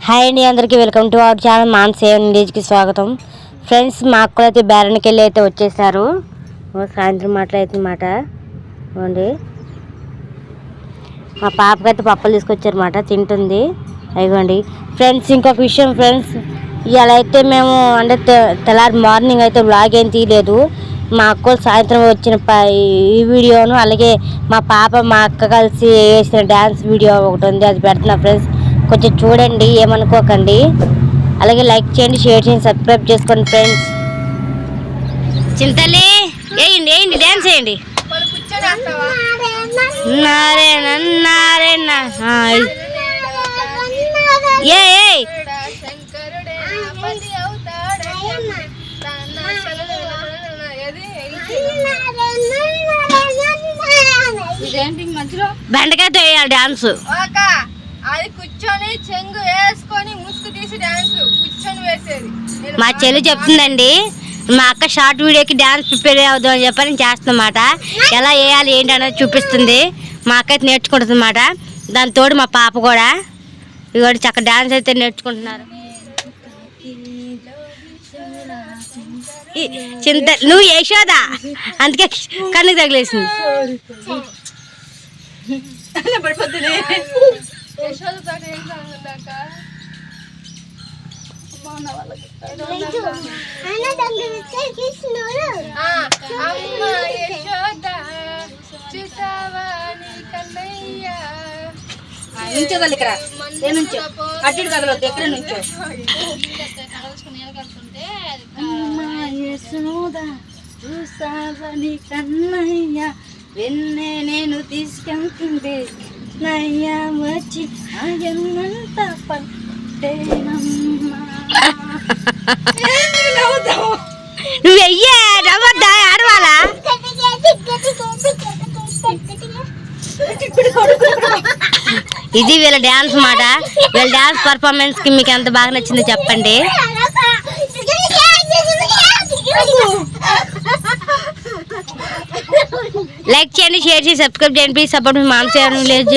Hi అండి, అందరికీ welcome to our channel మాన్సే విలేజ్కి స్వాగతం. ఫ్రెండ్స్, మా అక్కలు అయితే బేరానికి వెళ్ళి అయితే వచ్చేసారు. సాయంత్రం మాట్లాడుతున్నమాట అండి. మా పాపకైతే పప్పలు తీసుకొచ్చారన్నమాట, తింటుంది. అయిగోండి ఫ్రెండ్స్, ఇంకొక విషయం ఫ్రెండ్స్, ఇవాళ అయితే మేము అంటే తెల్లారి మార్నింగ్ అయితే వ్లాగ్ ఏం తీయలేదు. మా అక్క సాయంత్రం వచ్చిన ఈ వీడియోను, అలాగే మా పాప మా అక్క కలిసి వేసిన డ్యాన్స్ వీడియో ఒకటి ఉంది, అది పెడుతున్నా ఫ్రెండ్స్. కొంచెం చూడండి, ఏమనుకోకండి. అలాగే లైక్ చేయండి, షేర్ చేయండి, సబ్స్క్రైబ్ చేసుకోండి ఫ్రెండ్స్. చింతలే వేయండి డ్యాన్స్ వేయండి. బెండకాయతో వేయాలి డాన్స్. అది కూర్చొని చెంగు వేసుకొని ముసుగు తీసి డాన్స్ కూర్చొని వేసేది. మా చెల్లి చెప్తుందండి, మా అక్క షార్ట్ వీడియోకి డాన్స్ ప్రిపేర్ అవుదాం అని చెప్పని చేస్తున్నమాట. ఎలా వేయాలి ఏంటి అనేది చూపిస్తుంది. మా అక్క అయితే నేర్చుకుంటుంది అన్నమాట. దాని తోడు మా పాప కూడా ఇవాడు చక్కగా డాన్స్ అయితే నేర్చుకుంటున్నారు. చింత నువ్వు యశోదా, అందుకే కన్నుకు తగిలేసింది. నుంచోగలి ఇక్కడ నుంచో అటు కదలొద్దు, ఎక్కడ నుంచో. చూసావని కన్నయ్య వెన్నే నేను తీసుకెళ్తుండే నయ్యా వచ్చి ఆయన్నంత పట్టేనమ్మా. నువ్వు వెయ్యే నవ్వద్దా, ఆడవాలా? ఇది వీళ్ళ డ్యాన్స్ మాట. వీళ్ళ డ్యాన్స్ పర్ఫార్మెన్స్ కి మీకు ఎంత బాగా నచ్చిందో చెప్పండి. లైక్ చేయండి, షేర్ చేసి సబ్స్క్రైబ్ చేయండి. ప్లీజ్ సపోర్ట్ మీ మాన్సే విలేజ్.